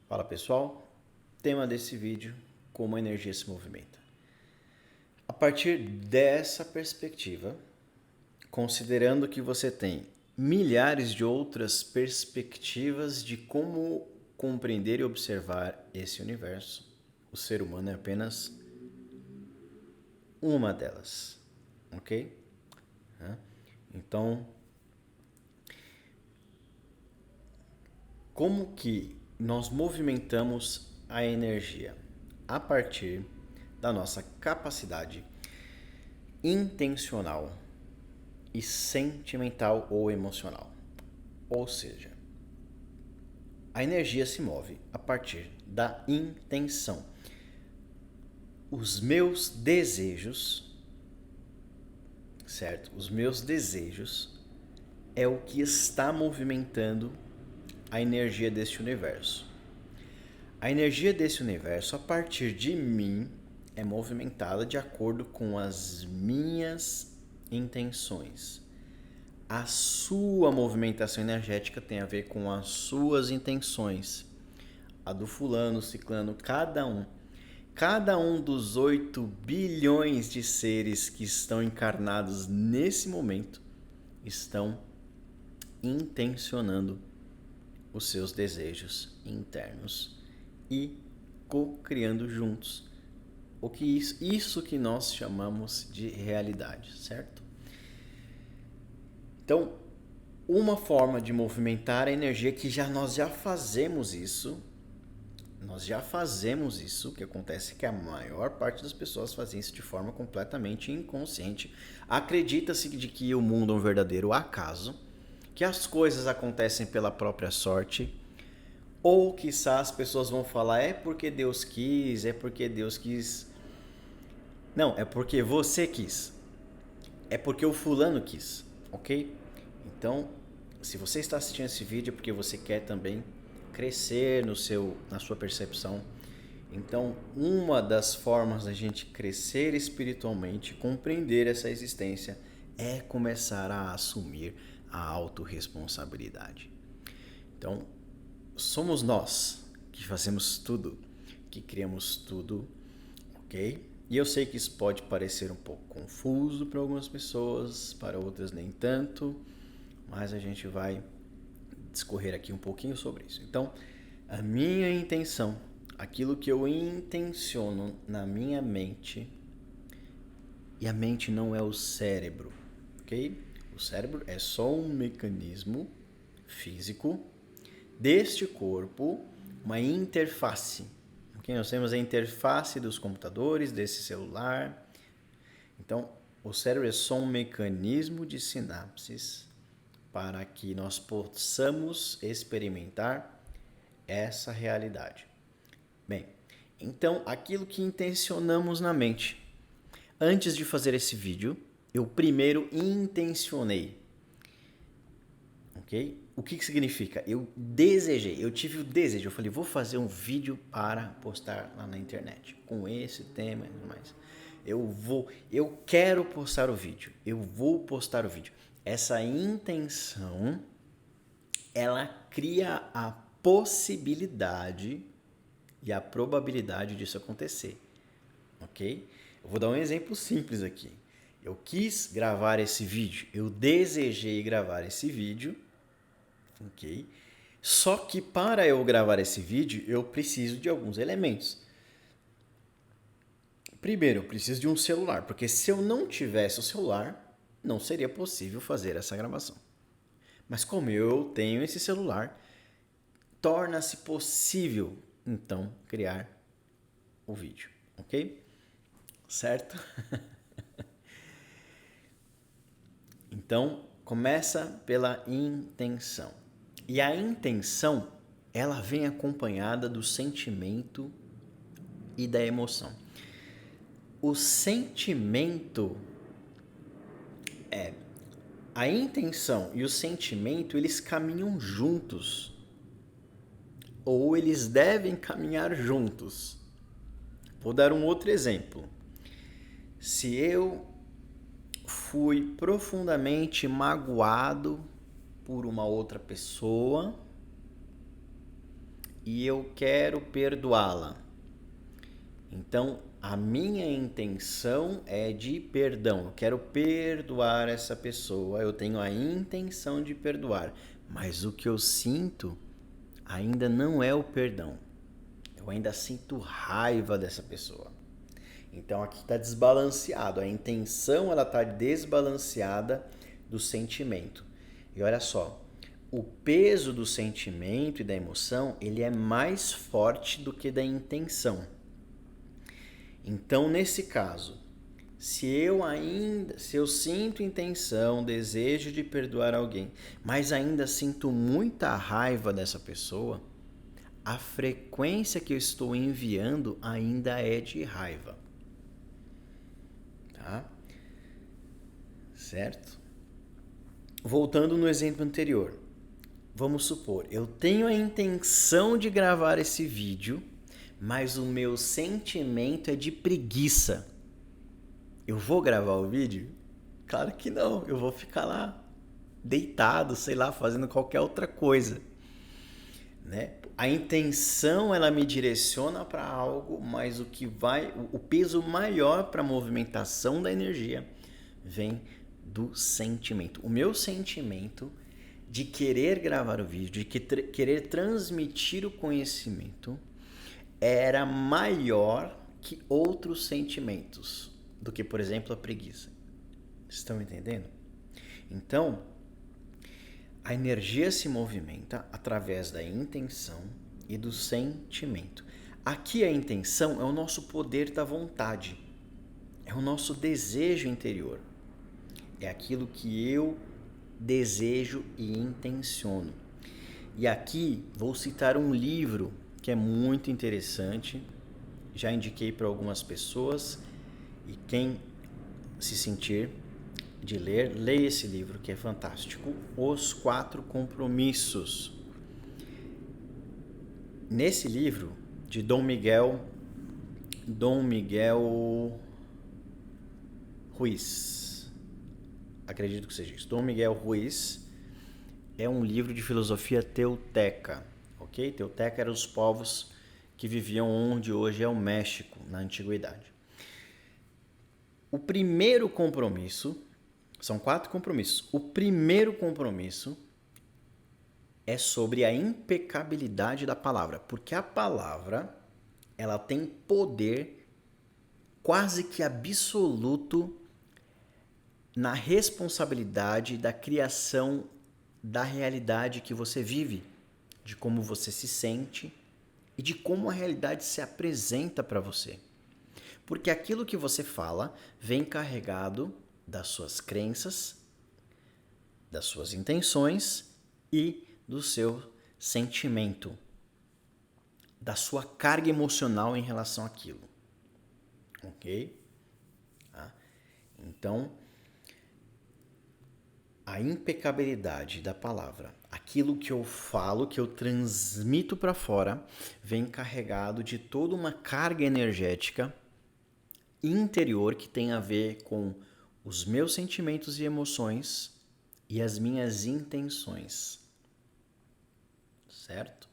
Fala pessoal, tema desse vídeo, como a energia se movimenta. A partir dessa perspectiva, considerando que você tem milhares de outras perspectivas de como compreender e observar esse universo, o ser humano é apenas uma delas, ok? Então, como que nós movimentamos a energia? A partir da nossa capacidade intencional e sentimental ou emocional. Ou seja, a energia se move a partir da intenção. Os meus desejos, certo? Os meus desejos é o que está movimentando a energia deste universo. A energia desse universo, a partir de mim, é movimentada de acordo com as minhas intenções. A sua movimentação energética tem a ver com as suas intenções. A do fulano, ciclano, cada um dos 8 bilhões de seres que estão encarnados nesse momento estão intencionando os seus desejos internos e co-criando juntos isso que nós chamamos de realidade, certo? Então, uma forma de movimentar a energia que nós já fazemos isso, o que acontece é que a maior parte das pessoas fazem isso de forma completamente inconsciente. Acredita-se de que o mundo é um verdadeiro acaso, que as coisas acontecem pela própria sorte, ou quiçá as pessoas vão falar é porque Deus quis. Não, é porque você quis. É porque o fulano quis, ok? Então, se você está assistindo esse vídeo é porque você quer também crescer na sua percepção. Então, uma das formas da gente crescer espiritualmente, compreender essa existência, é começar a assumir a autorresponsabilidade. Então, somos nós que fazemos tudo, que criamos tudo, ok? E eu sei que isso pode parecer um pouco confuso para algumas pessoas, para outras nem tanto, mas a gente vai discorrer aqui um pouquinho sobre isso. Então, a minha intenção, aquilo que eu intenciono na minha mente, e a mente não é o cérebro, ok? O cérebro é só um mecanismo físico deste corpo, uma interface. Okay? Nós temos a interface dos computadores, desse celular. Então, o cérebro é só um mecanismo de sinapses para que nós possamos experimentar essa realidade. Bem, então, aquilo que intencionamos na mente. Antes de fazer esse vídeo, eu primeiro intencionei. Ok? O que significa? Eu desejei, eu tive o desejo. Eu falei, vou fazer um vídeo para postar lá na internet com esse tema e tudo mais. Eu quero postar o vídeo. Eu vou postar o vídeo. Essa intenção, ela cria a possibilidade e a probabilidade disso acontecer. Ok? Eu vou dar um exemplo simples aqui. Eu quis gravar esse vídeo. Eu desejei gravar esse vídeo. Ok? Só que para eu gravar esse vídeo, eu preciso de alguns elementos. Primeiro, eu preciso de um celular, porque se eu não tivesse o celular, não seria possível fazer essa gravação. Mas como eu tenho esse celular, torna-se possível, então, criar o vídeo, ok? Certo? Então, começa pela intenção. E a intenção, ela vem acompanhada do sentimento e da emoção. O sentimento a intenção e o sentimento, eles caminham juntos. Ou eles devem caminhar juntos. Vou dar um outro exemplo. Se eu fui profundamente magoado por uma outra pessoa, e eu quero perdoá-la. Então, a minha intenção é de perdão. Eu quero perdoar essa pessoa. Eu tenho a intenção de perdoar. Mas o que eu sinto ainda não é o perdão. Eu ainda sinto raiva dessa pessoa. Então, aqui está desbalanceado. A intenção está desbalanceada do sentimento. E olha só, o peso do sentimento e da emoção, ele é mais forte do que da intenção. Então, nesse caso, se eu sinto intenção, desejo de perdoar alguém, mas ainda sinto muita raiva dessa pessoa, a frequência que eu estou enviando ainda é de raiva. Tá? Certo? Voltando no exemplo anterior. Vamos supor, eu tenho a intenção de gravar esse vídeo, mas o meu sentimento é de preguiça. Eu vou gravar o vídeo? Claro que não, eu vou ficar lá deitado, sei lá, fazendo qualquer outra coisa, né? A intenção, ela me direciona para algo, mas o peso maior para a movimentação da energia vem do sentimento. O meu sentimento de querer gravar o vídeo, de querer transmitir o conhecimento, era maior que outros sentimentos, do que, por exemplo, a preguiça. Estão entendendo? Então, a energia se movimenta através da intenção e do sentimento. Aqui a intenção é o nosso poder da vontade, é o nosso desejo interior, é aquilo que eu desejo e intenciono. E aqui vou citar um livro que é muito interessante, já indiquei para algumas pessoas, e quem se sentir de ler, leia esse livro que é fantástico, Os 4 Compromissos. Nesse livro, de Dom Miguel Ruiz, acredito que seja isso, Dom Miguel Ruiz, é um livro de filosofia teuteca, ok? Teuteca eram os povos que viviam onde hoje é o México, na antiguidade. O primeiro compromisso, são 4 compromissos. O primeiro compromisso é sobre a impecabilidade da palavra, porque a palavra, ela tem poder quase que absoluto na responsabilidade da criação da realidade que você vive, de como você se sente e de como a realidade se apresenta para você. Porque aquilo que você fala vem carregado das suas crenças, das suas intenções e do seu sentimento, da sua carga emocional em relação àquilo. Ok? Tá? Então, a impecabilidade da palavra, aquilo que eu falo, que eu transmito para fora, vem carregado de toda uma carga energética interior que tem a ver com os meus sentimentos e emoções e as minhas intenções. Certo?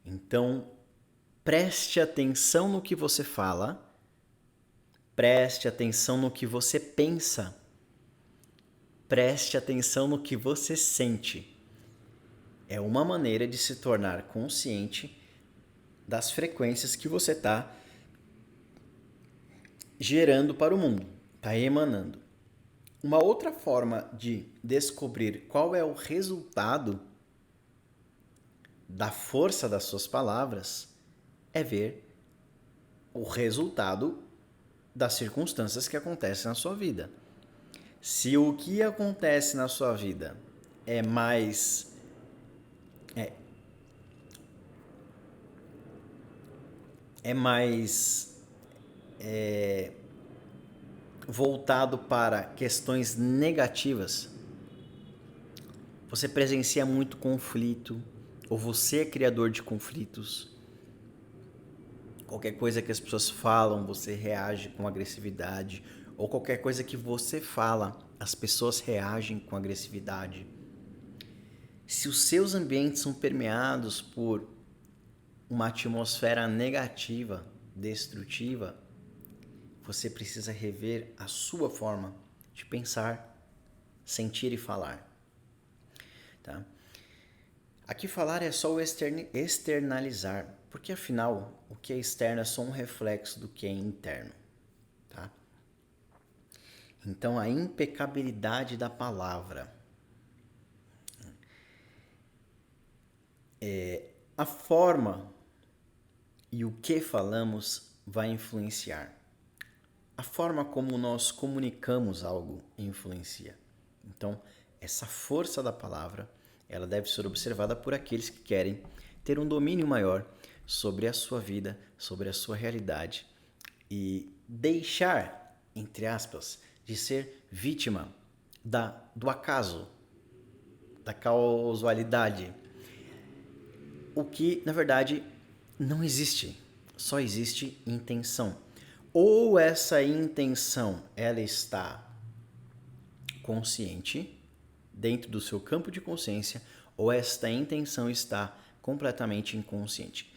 Então, preste atenção no que você fala, preste atenção no que você pensa, preste atenção no que você sente. É uma maneira de se tornar consciente das frequências que você está gerando para o mundo, está emanando. Uma outra forma de descobrir qual é o resultado da força das suas palavras é ver o resultado das circunstâncias que acontecem na sua vida. Se o que acontece na sua vida é mais voltado para questões negativas, você presencia muito conflito, ou você é criador de conflitos. Qualquer coisa que as pessoas falam, você reage com agressividade, ou qualquer coisa que você fala, as pessoas reagem com agressividade. Se os seus ambientes são permeados por uma atmosfera negativa, destrutiva, você precisa rever a sua forma de pensar, sentir e falar. Tá? Aqui falar é só o externalizar, porque afinal o que é externo é só um reflexo do que é interno. Tá? Então a impecabilidade da palavra, a forma e o que falamos vai influenciar. A forma como nós comunicamos algo influencia. Então, essa força da palavra, ela deve ser observada por aqueles que querem ter um domínio maior sobre a sua vida, sobre a sua realidade e deixar, entre aspas, de ser vítima do acaso, da causalidade. O que, na verdade, não existe. Só existe intenção. Ou essa intenção ela está consciente, dentro do seu campo de consciência, ou esta intenção está completamente inconsciente.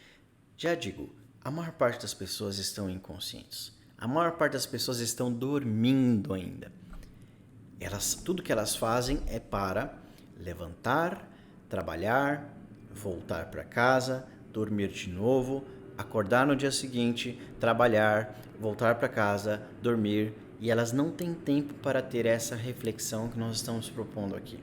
Já digo, a maior parte das pessoas estão inconscientes. A maior parte das pessoas estão dormindo ainda. Tudo que elas fazem é para levantar, trabalhar, voltar para casa, dormir de novo, acordar no dia seguinte, trabalhar, voltar para casa, dormir, e elas não têm tempo para ter essa reflexão que nós estamos propondo aqui.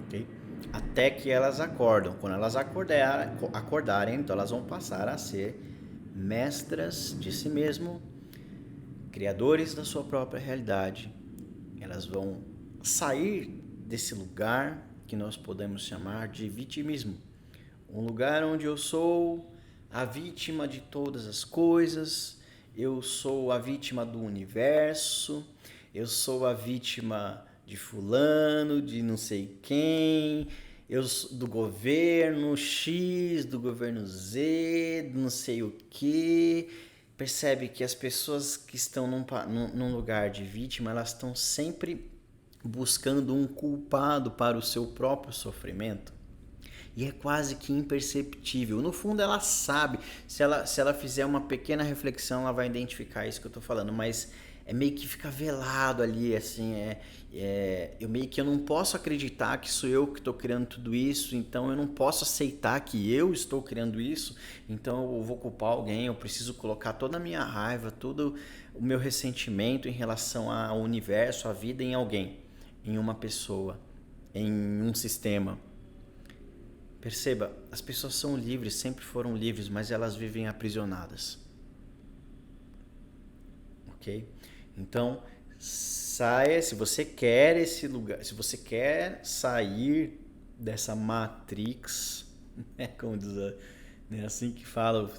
Okay? Até que elas acordam. Quando elas acordarem, então elas vão passar a ser mestras de si mesmo, criadores da sua própria realidade. Elas vão sair desse lugar que nós podemos chamar de vitimismo. Um lugar onde eu sou a vítima de todas as coisas, eu sou a vítima do universo, eu sou a vítima de fulano, de não sei quem, do governo X, do governo Z, não sei o que. Percebe que as pessoas que estão num lugar de vítima, elas estão sempre buscando um culpado para o seu próprio sofrimento. E é quase que imperceptível. No fundo, ela sabe. Se ela fizer uma pequena reflexão, ela vai identificar isso que eu estou falando. Mas é meio que fica velado ali, assim. Eu não posso acreditar que sou eu que estou criando tudo isso. Então, eu não posso aceitar que eu estou criando isso. Então, eu vou culpar alguém. Eu preciso colocar toda a minha raiva, todo o meu ressentimento em relação ao universo, à vida em alguém. Em uma pessoa, em um sistema. Perceba, as pessoas são livres, sempre foram livres, mas elas vivem aprisionadas. Ok? Então, saia, se você quer esse lugar, se você quer sair dessa matrix, como diz, né, assim que fala,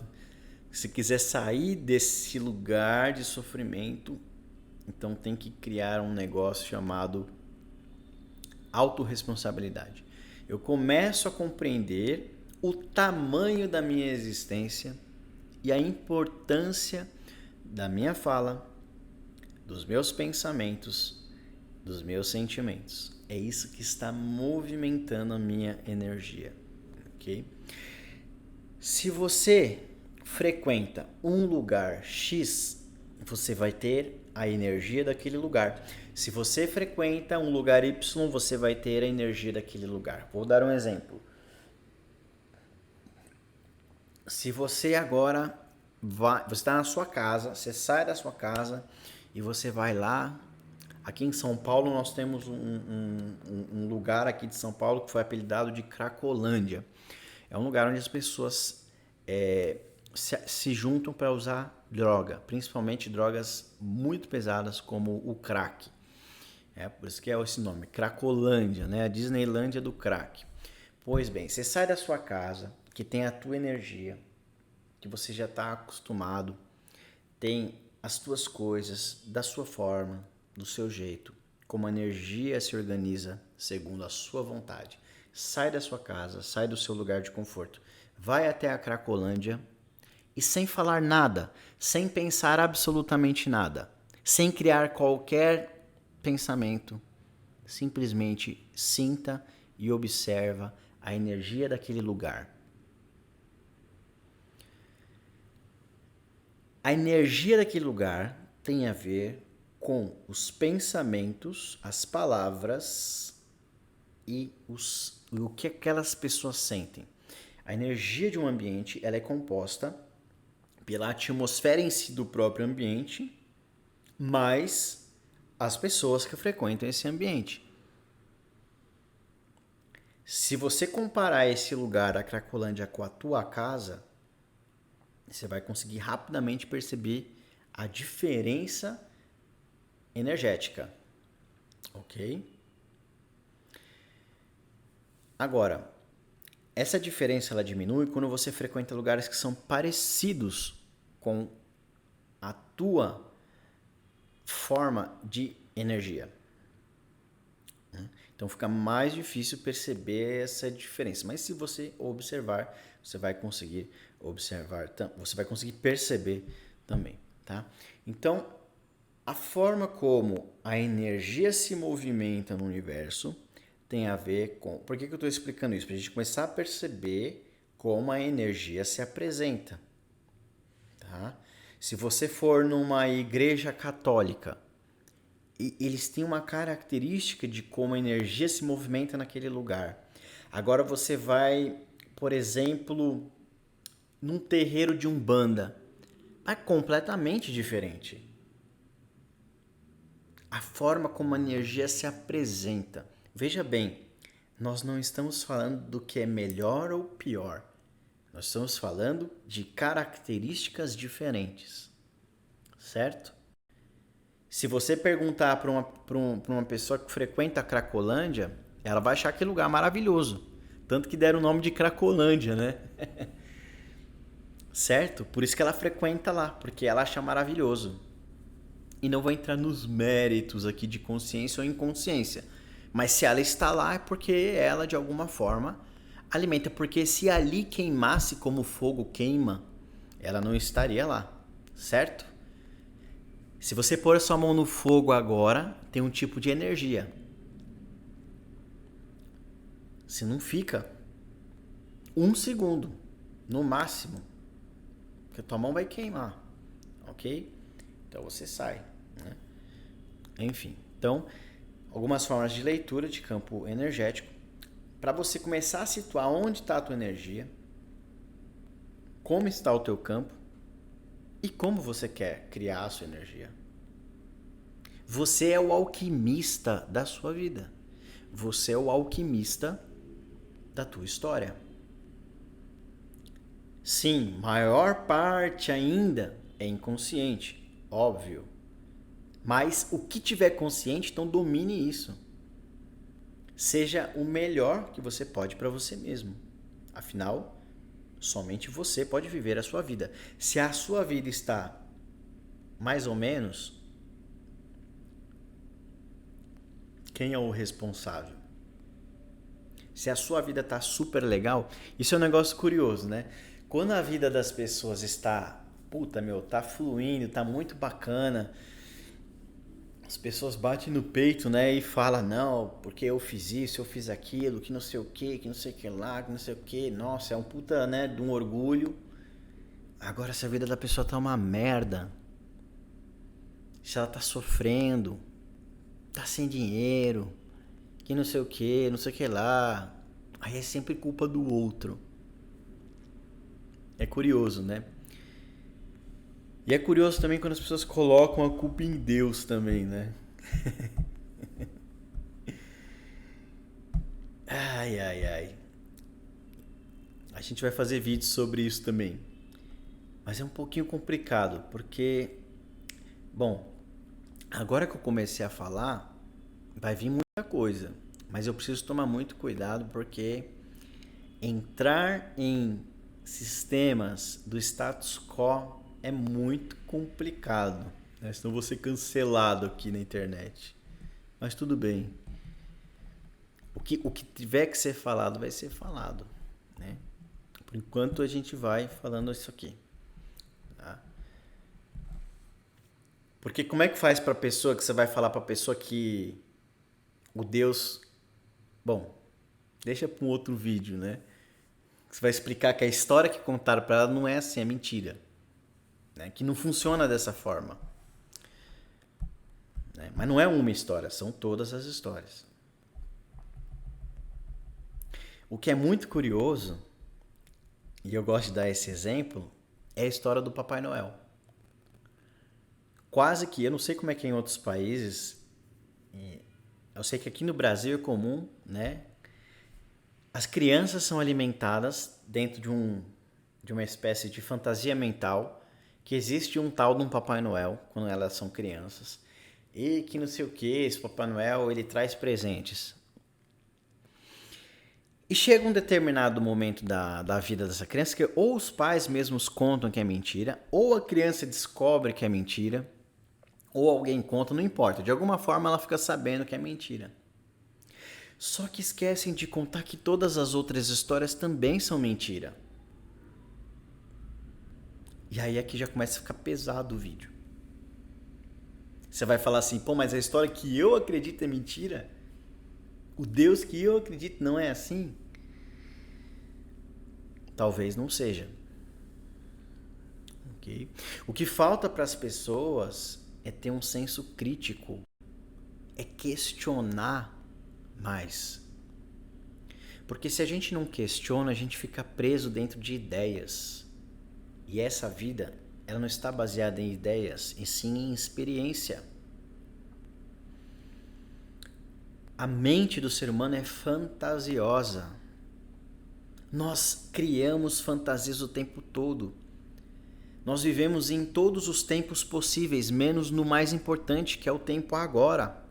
se quiser sair desse lugar de sofrimento, então tem que criar um negócio chamado autorresponsabilidade. Eu começo a compreender o tamanho da minha existência e a importância da minha fala, dos meus pensamentos, dos meus sentimentos. É isso que está movimentando a minha energia, ok? Se você frequenta um lugar X, você vai ter a energia daquele lugar. Se você frequenta um lugar Y, você vai ter a energia daquele lugar. Vou dar um exemplo. Se você agora você está na sua casa, você sai da sua casa e você vai lá. Aqui em São Paulo nós temos um lugar aqui de São Paulo que foi apelidado de Cracolândia. É um lugar onde as pessoas se juntam para usar droga, principalmente drogas muito pesadas como o crack. Por isso que é esse nome, Cracolândia, né? A Disneylândia do crack. Pois bem, você sai da sua casa, que tem a tua energia, que você já está acostumado, tem as tuas coisas, da sua forma, do seu jeito, como a energia se organiza segundo a sua vontade. Sai da sua casa, sai do seu lugar de conforto, vai até a Cracolândia e sem falar nada, sem pensar absolutamente nada, sem criar qualquer pensamento, simplesmente sinta e observa a energia daquele lugar. A energia daquele lugar tem a ver com os pensamentos, as palavras e o que aquelas pessoas sentem. A energia de um ambiente ela é composta pela atmosfera em si do próprio ambiente, mais as pessoas que frequentam esse ambiente. Se você comparar esse lugar, a Cracolândia, com a tua casa, você vai conseguir rapidamente perceber a diferença energética, ok? Agora, essa diferença ela diminui quando você frequenta lugares que são parecidos com a tua forma de energia. Então fica mais difícil perceber essa diferença. Mas se você observar, você vai conseguir observar, você vai conseguir perceber também, tá? Então, a forma como a energia se movimenta no universo tem a ver com... Por que eu estou explicando isso? Para a gente começar a perceber como a energia se apresenta, tá? Se você for numa igreja católica, eles têm uma característica de como a energia se movimenta naquele lugar. Agora você vai, por exemplo, num terreiro de Umbanda. É completamente diferente. A forma como a energia se apresenta. Veja bem, nós não estamos falando do que é melhor ou pior. Nós estamos falando de características diferentes. Certo? Se você perguntar para uma pessoa que frequenta a Cracolândia, ela vai achar aquele lugar maravilhoso. Tanto que deram o nome de Cracolândia, né? Certo? Por isso que ela frequenta lá, porque ela acha maravilhoso. E não vou entrar nos méritos aqui de consciência ou inconsciência. Mas se ela está lá é porque ela, de alguma forma, alimenta. Porque se ali queimasse como o fogo queima, ela não estaria lá. Certo? Se você pôr a sua mão no fogo agora, tem um tipo de energia. Você não fica 1 segundo, no máximo, porque a tua mão vai queimar, ok? Então você sai, né? Enfim, então, algumas formas de leitura de campo energético para você começar a situar onde está a tua energia, como está o teu campo e como você quer criar a sua energia. Você é o alquimista da sua vida. Você é o alquimista da tua história. Sim, maior parte ainda é inconsciente, óbvio. Mas o que tiver consciente, então domine isso. Seja o melhor que você pode para você mesmo. Afinal, somente você pode viver a sua vida. Se a sua vida está mais ou menos, quem é o responsável? Se a sua vida está super legal, isso é um negócio curioso, né? Quando a vida das pessoas está, tá fluindo, tá muito bacana, as pessoas batem no peito, né? E falam, não, porque eu fiz isso, eu fiz aquilo, que não sei o que não sei o que lá, que não sei o que. Nossa, é um puta, né, de um orgulho. Agora, se a vida da pessoa tá uma merda, se ela tá sofrendo, tá sem dinheiro, que não sei o que lá, aí é sempre culpa do outro. É curioso, né? E é curioso também quando as pessoas colocam a culpa em Deus também, né? Ai, ai, ai. A gente vai fazer vídeos sobre isso também. Mas é um pouquinho complicado, porque... Bom, agora que eu comecei a falar, vai vir muita coisa. Mas eu preciso tomar muito cuidado, porque entrar em sistemas do status quo é muito complicado, né? Senão vou ser cancelado aqui na internet. Mas tudo bem. O que tiver que ser falado vai ser falado, né? Por enquanto a gente vai falando isso aqui, tá? Porque como é que faz para pessoa que você vai falar para pessoa que o Deus, bom, deixa para um outro vídeo, né? Você vai explicar que a história que contaram para ela não é assim, é mentira. né? Que não funciona dessa forma. Né? Mas não é uma história, são todas as histórias. O que é muito curioso, e eu gosto de dar esse exemplo, é a história do Papai Noel. Quase que, eu não sei como é que é em outros países, eu sei que aqui no Brasil é comum, né? As crianças são alimentadas dentro de uma espécie de fantasia mental que existe um tal de um Papai Noel quando elas são crianças e que não sei o que, esse Papai Noel ele traz presentes. E chega um determinado momento da vida dessa criança que ou os pais mesmos contam que é mentira, ou a criança descobre que é mentira, ou alguém conta, não importa. De alguma forma ela fica sabendo que é mentira. Só que esquecem de contar que todas as outras histórias também são mentira. E aí aqui já começa a ficar pesado o vídeo. Você vai falar assim, pô, mas a história que eu acredito é mentira? O Deus que eu acredito não é assim? Talvez não seja. Okay? O que falta para as pessoas é ter um senso crítico, é questionar mais. Porque se a gente não questiona, a gente fica preso dentro de ideias. E essa vida, ela não está baseada em ideias, e sim em experiência. A mente do ser humano é fantasiosa. Nós criamos fantasias o tempo todo. Nós vivemos em todos os tempos possíveis, menos no mais importante, que é o tempo agora.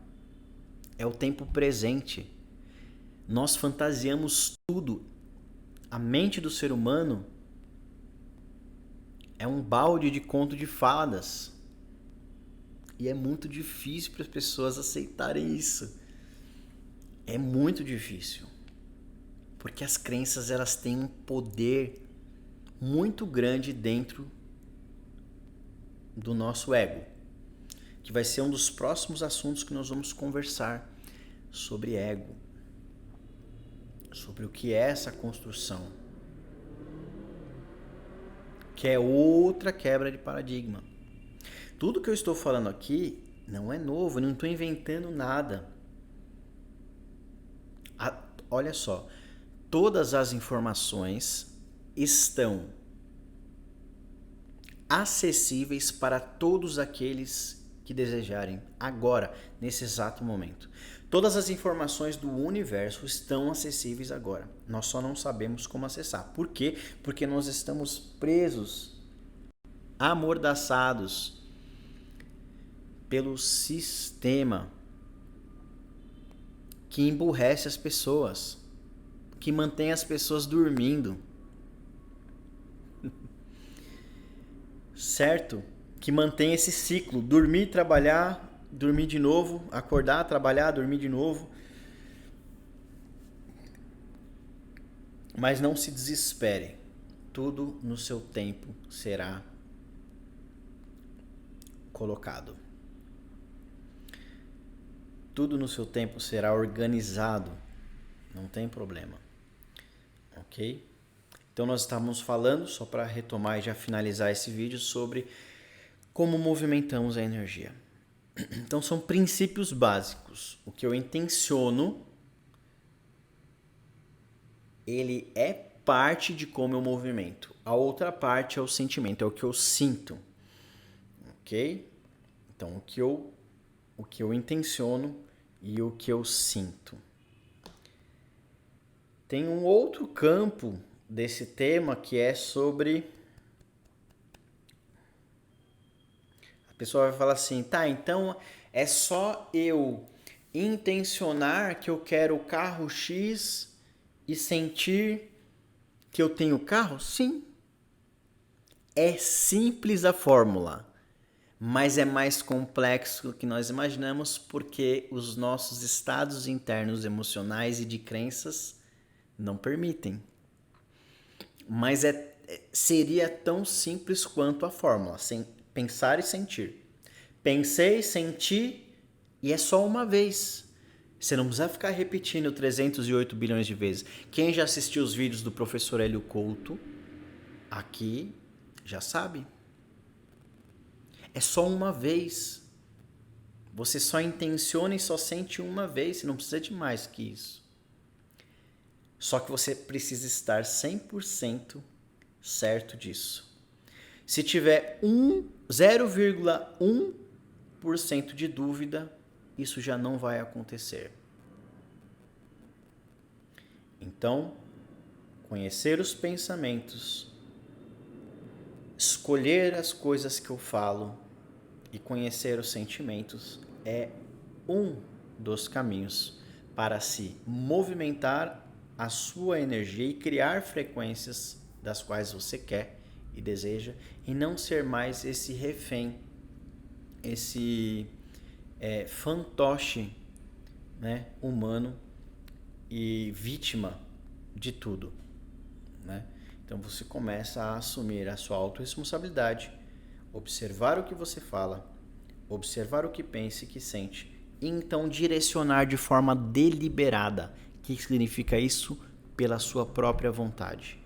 É o tempo presente. Nós fantasiamos tudo. A mente do ser humano é um balde de conto de fadas. E é muito difícil para as pessoas aceitarem isso. É muito difícil. Porque as crenças elas têm um poder muito grande dentro do nosso ego. Que vai ser um dos próximos assuntos que nós vamos conversar sobre ego. Sobre o que é essa construção. Que é outra quebra de paradigma. Tudo que eu estou falando aqui não é novo, eu não estou inventando nada. Olha só, todas as informações estão acessíveis para todos aqueles que desejarem agora, nesse exato momento. Todas as informações do universo estão acessíveis agora. Nós só não sabemos como acessar. Por quê? Porque nós estamos presos, amordaçados pelo sistema que emburrece as pessoas, que mantém as pessoas dormindo. Certo? Que mantém esse ciclo, dormir, trabalhar, dormir de novo, acordar, trabalhar, dormir de novo. Mas não se desespere. Tudo no seu tempo será colocado. Tudo no seu tempo será organizado. Não tem problema. Ok? Então nós estávamos falando, só para retomar e já finalizar esse vídeo, sobre como movimentamos a energia. Então são princípios básicos. O que eu intenciono, ele é parte de como eu movimento. A outra parte é o sentimento, é o que eu sinto. Ok? Então o que eu intenciono e o que eu sinto. Tem um outro campo desse tema que é sobre... A pessoa vai falar assim, tá, então é só eu intencionar que eu quero o carro X e sentir que eu tenho carro? Sim. É simples a fórmula, mas é mais complexo do que nós imaginamos porque os nossos estados internos emocionais e de crenças não permitem. Mas seria tão simples quanto a fórmula, sem pensar e sentir. Pensei, senti e é só uma vez. Você não precisa ficar repetindo 308 bilhões de vezes. Quem já assistiu os vídeos do professor Hélio Couto, aqui, já sabe. É só uma vez. Você só intenciona e só sente uma vez, você não precisa de mais que isso. Só que você precisa estar 100% certo disso. Se tiver 0,1% de dúvida, isso já não vai acontecer. Então, conhecer os pensamentos, escolher as coisas que eu falo e conhecer os sentimentos é um dos caminhos para se movimentar a sua energia e criar frequências das quais você quer e deseja, e não ser mais esse refém, esse fantoche, né, humano e vítima de tudo, né? Então você começa a assumir a sua autorresponsabilidade, observar o que você fala, observar o que pensa e que sente, e então direcionar de forma deliberada. O que significa isso? Pela sua própria vontade.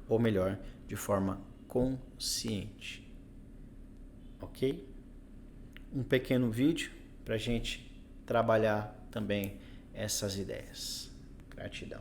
Ou melhor, de forma consciente. Ok? Um pequeno vídeo para a gente trabalhar também essas ideias. Gratidão.